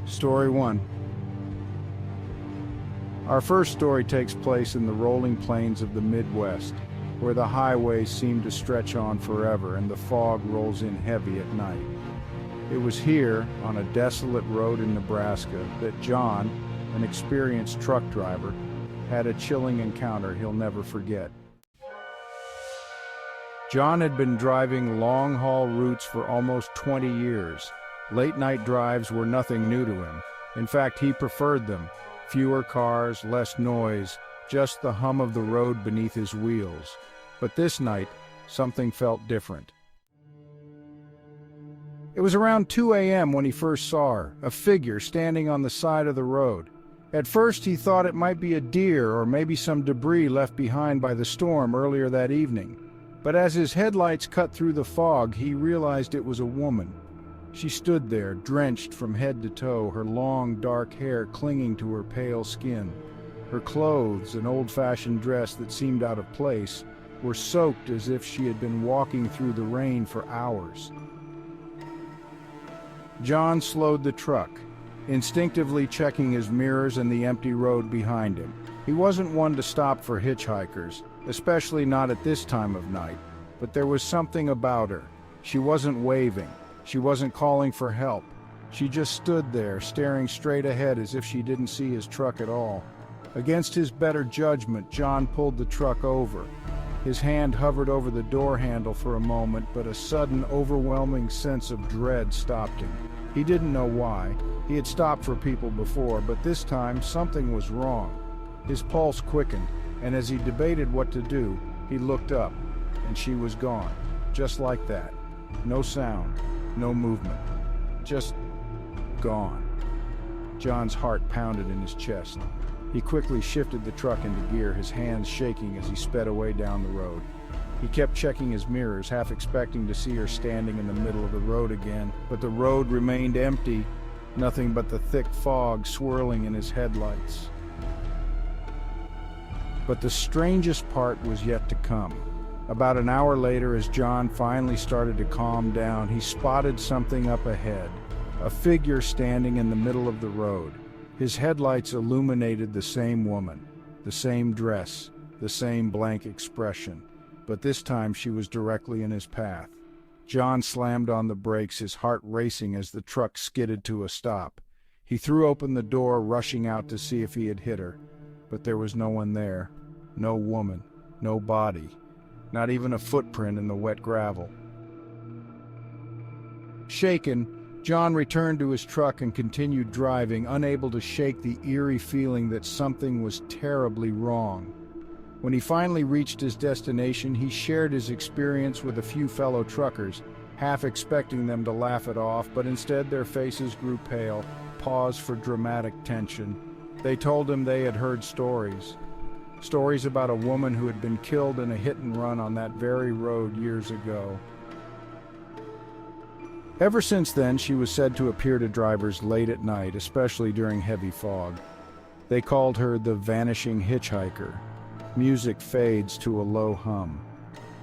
Story 1. Our first story takes place in the rolling plains of the Midwest, where the highways seem to stretch on forever and the fog rolls in heavy at night. It was here, on a desolate road in Nebraska, that John, an experienced truck driver, had a chilling encounter he'll never forget. John had been driving long-haul routes for almost 20 years. Late-night drives were nothing new to him. In fact, he preferred them. Fewer cars, less noise, just the hum of the road beneath his wheels. But this night, something felt different. It was around 2 a.m. when he first saw her, a figure standing on the side of the road. At first, he thought it might be a deer or maybe some debris left behind by the storm earlier that evening. But as his headlights cut through the fog, he realized it was a woman. She stood there, drenched from head to toe, her long, dark hair clinging to her pale skin. Her clothes, an old-fashioned dress that seemed out of place, were soaked as if she had been walking through the rain for hours. John slowed the truck, instinctively checking his mirrors and the empty road behind him. He wasn't one to stop for hitchhikers, especially not at this time of night, but there was something about her. She wasn't waving. She wasn't calling for help. She just stood there, staring straight ahead as if she didn't see his truck at all. Against his better judgment, John pulled the truck over. His hand hovered over the door handle for a moment, but a sudden, overwhelming sense of dread stopped him. He didn't know why. He had stopped for people before, but this time something was wrong. His pulse quickened, and as he debated what to do, he looked up, and she was gone, just like that. No sound, no movement, just gone. John's heart pounded in his chest. He quickly shifted the truck into gear, his hands shaking as he sped away down the road. He kept checking his mirrors, half expecting to see her standing in the middle of the road again, but the road remained empty, nothing but the thick fog swirling in his headlights. But the strangest part was yet to come. About an hour later, as John finally started to calm down, he spotted something up ahead, a figure standing in the middle of the road. His headlights illuminated the same woman, the same dress, the same blank expression, but this time she was directly in his path. John slammed on the brakes, his heart racing as the truck skidded to a stop. He threw open the door, rushing out to see if he had hit her, but there was no one there, no woman, no body. Not even a footprint in the wet gravel. Shaken, John returned to his truck and continued driving, unable to shake the eerie feeling that something was terribly wrong. When he finally reached his destination, he shared his experience with a few fellow truckers, half expecting them to laugh it off, but instead their faces grew pale, paused for dramatic tension. They told him they had heard stories about a woman who had been killed in a hit-and-run on that very road years ago. Ever since then, she was said to appear to drivers late at night, especially during heavy fog. They called her the vanishing hitchhiker. Music fades to a low hum.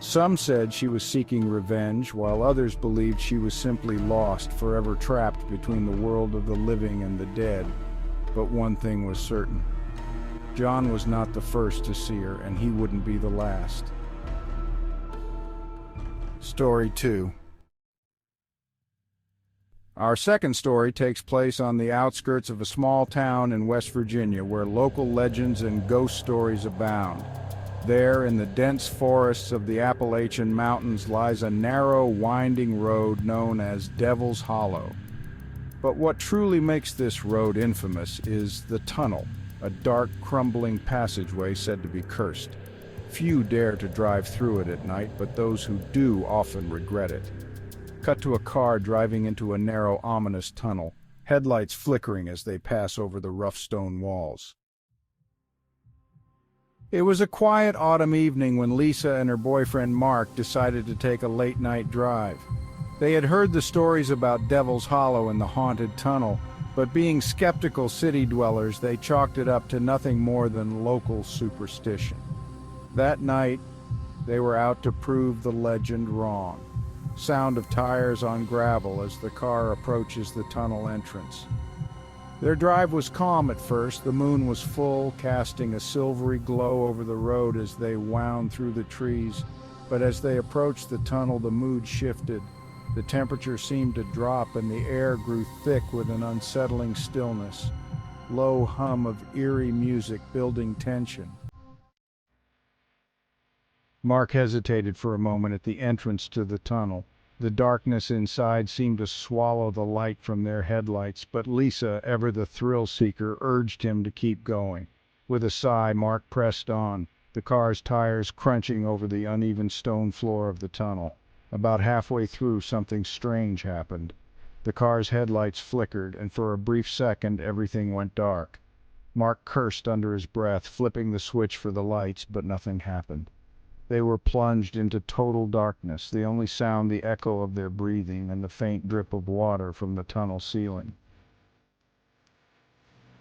Some said she was seeking revenge, while others believed she was simply lost, forever trapped between the world of the living and the dead. But one thing was certain. John was not the first to see her, and he wouldn't be the last. Story 2. Our second story takes place on the outskirts of a small town in West Virginia where local legends and ghost stories abound. There, in the dense forests of the Appalachian Mountains, lies a narrow, winding road known as Devil's Hollow. But what truly makes this road infamous is the tunnel, a dark, crumbling passageway said to be cursed. Few dare to drive through it at night, but those who do often regret it. Cut to a car driving into a narrow, ominous tunnel, headlights flickering as they pass over the rough stone walls. It was a quiet autumn evening when Lisa and her boyfriend Mark decided to take a late-night drive. They had heard the stories about Devil's Hollow and the haunted tunnel, but being skeptical city dwellers, they chalked it up to nothing more than local superstition. That night, they were out to prove the legend wrong. Sound of tires on gravel as the car approaches the tunnel entrance. Their drive was calm at first. The moon was full, casting a silvery glow over the road as they wound through the trees. But as they approached the tunnel, the mood shifted. The temperature seemed to drop and the air grew thick with an unsettling stillness. Low hum of eerie music building tension. Mark hesitated for a moment at the entrance to the tunnel. The darkness inside seemed to swallow the light from their headlights, but Lisa, ever the thrill-seeker, urged him to keep going. With a sigh, Mark pressed on, the car's tires crunching over the uneven stone floor of the tunnel. About halfway through, something strange happened. The car's headlights flickered, and for a brief second everything went dark. Mark cursed under his breath, flipping the switch for the lights, but nothing happened. They were plunged into total darkness, the only sound the echo of their breathing and the faint drip of water from the tunnel ceiling.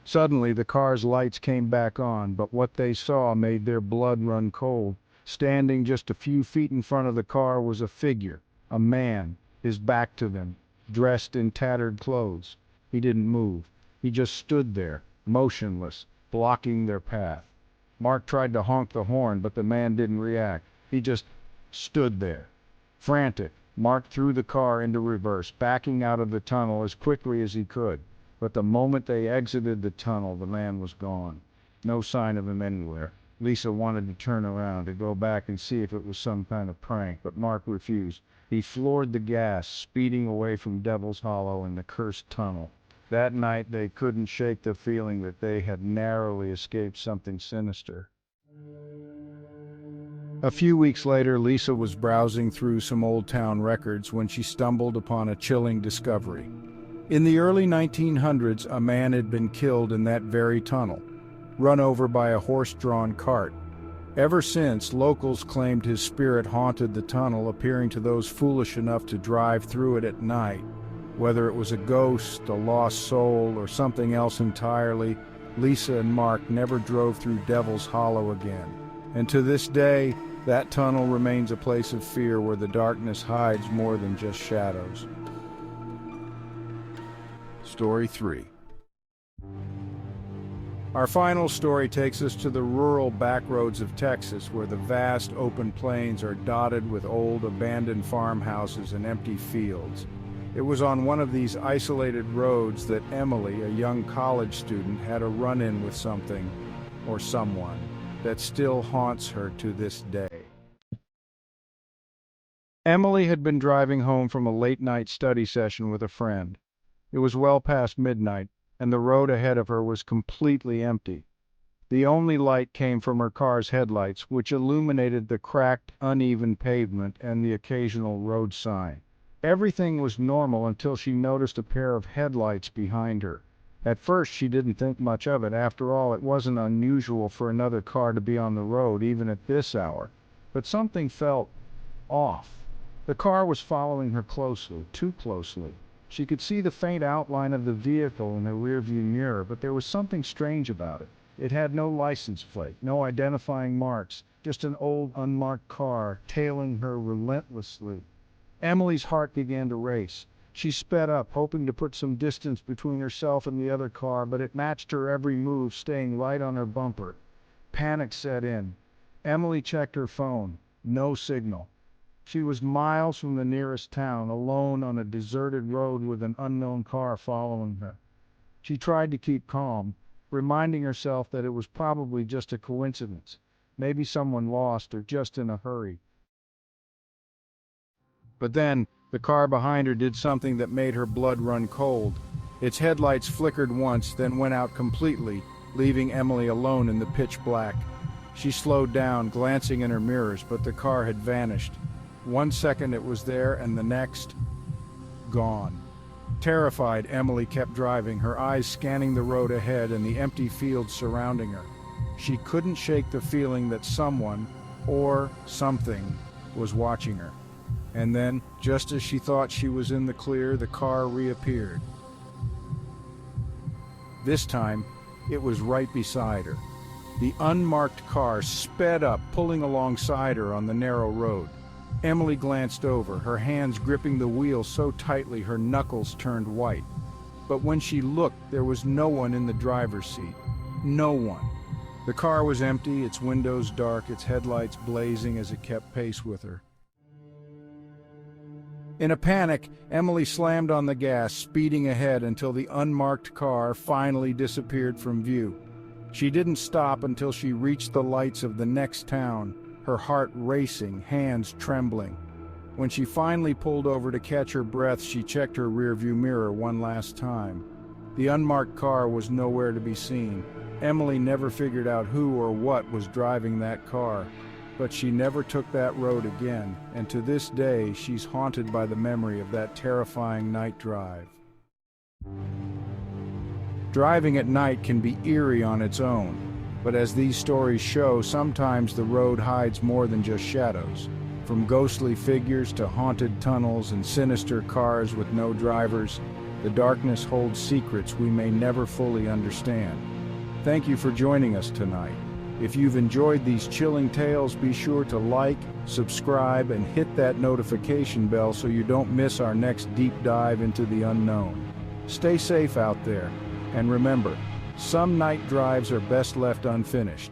Suddenly the car's lights came back on, but what they saw made their blood run cold. Standing just a few feet in front of the car was a figure, a man, his back to them, dressed in tattered clothes. He didn't move. He just stood there, motionless, blocking their path. Mark tried to honk the horn, but the man didn't react. He just stood there. Frantic, Mark threw the car into reverse, backing out of the tunnel as quickly as he could. But the moment they exited the tunnel, the man was gone. No sign of him anywhere. Lisa wanted to turn around to go back and see if it was some kind of prank, but Mark refused. He floored the gas, speeding away from Devil's Hollow and the cursed tunnel. That night they couldn't shake the feeling that they had narrowly escaped something sinister. A few weeks later, Lisa was browsing through some old town records when she stumbled upon a chilling discovery. In the early 1900s, a man had been killed in that very tunnel, run over by a horse-drawn cart. Ever since, locals claimed his spirit haunted the tunnel, appearing to those foolish enough to drive through it at night. Whether it was a ghost, a lost soul, or something else entirely, Lisa and Mark never drove through Devil's Hollow again. And to this day, that tunnel remains a place of fear where the darkness hides more than just shadows. Story 3. Our final story takes us to the rural backroads of Texas, where the vast open plains are dotted with old abandoned farmhouses and empty fields. It was on one of these isolated roads that Emily, a young college student, had a run-in with something, or someone, that still haunts her to this day. Emily had been driving home from a late-night study session with a friend. It was well past midnight, and the road ahead of her was completely empty. The only light came from her car's headlights, which illuminated the cracked, uneven pavement and the occasional road sign. Everything was normal until she noticed a pair of headlights behind her. At first she didn't think much of it. After all, it wasn't unusual for another car to be on the road, even at this hour. But something felt off. The car was following her closely, too closely. She could see the faint outline of the vehicle in the rearview mirror, but there was something strange about it. It had no license plate, no identifying marks, just an old, unmarked car tailing her relentlessly. Emily's heart began to race. She sped up, hoping to put some distance between herself and the other car, but it matched her every move, staying right on her bumper. Panic set in. Emily checked her phone. No signal. She was miles from the nearest town, alone on a deserted road with an unknown car following her. She tried to keep calm, reminding herself that it was probably just a coincidence, maybe someone lost or just in a hurry. But then, the car behind her did something that made her blood run cold. Its headlights flickered once, then went out completely, leaving Emily alone in the pitch black. She slowed down, glancing in her mirrors, but the car had vanished. 1 second it was there, and the next, gone. Terrified, Emily kept driving, her eyes scanning the road ahead and the empty fields surrounding her. She couldn't shake the feeling that someone, or something, was watching her. And then, just as she thought she was in the clear, the car reappeared. This time, it was right beside her. The unmarked car sped up, pulling alongside her on the narrow road. Emily glanced over, her hands gripping the wheel so tightly her knuckles turned white. But when she looked, there was no one in the driver's seat. No one. The car was empty, its windows dark, its headlights blazing as it kept pace with her. In a panic, Emily slammed on the gas, speeding ahead until the unmarked car finally disappeared from view. She didn't stop until she reached the lights of the next town, her heart racing, hands trembling. When she finally pulled over to catch her breath, she checked her rearview mirror one last time. The unmarked car was nowhere to be seen. Emily never figured out who or what was driving that car. But she never took that road again, and to this day she's haunted by the memory of that terrifying night drive. Driving at night can be eerie on its own, but as these stories show, sometimes the road hides more than just shadows. From ghostly figures to haunted tunnels and sinister cars with no drivers, the darkness holds secrets we may never fully understand. Thank you for joining us tonight. If you've enjoyed these chilling tales, be sure to like, subscribe, and hit that notification bell so you don't miss our next deep dive into the unknown. Stay safe out there, and remember, some night drives are best left unfinished.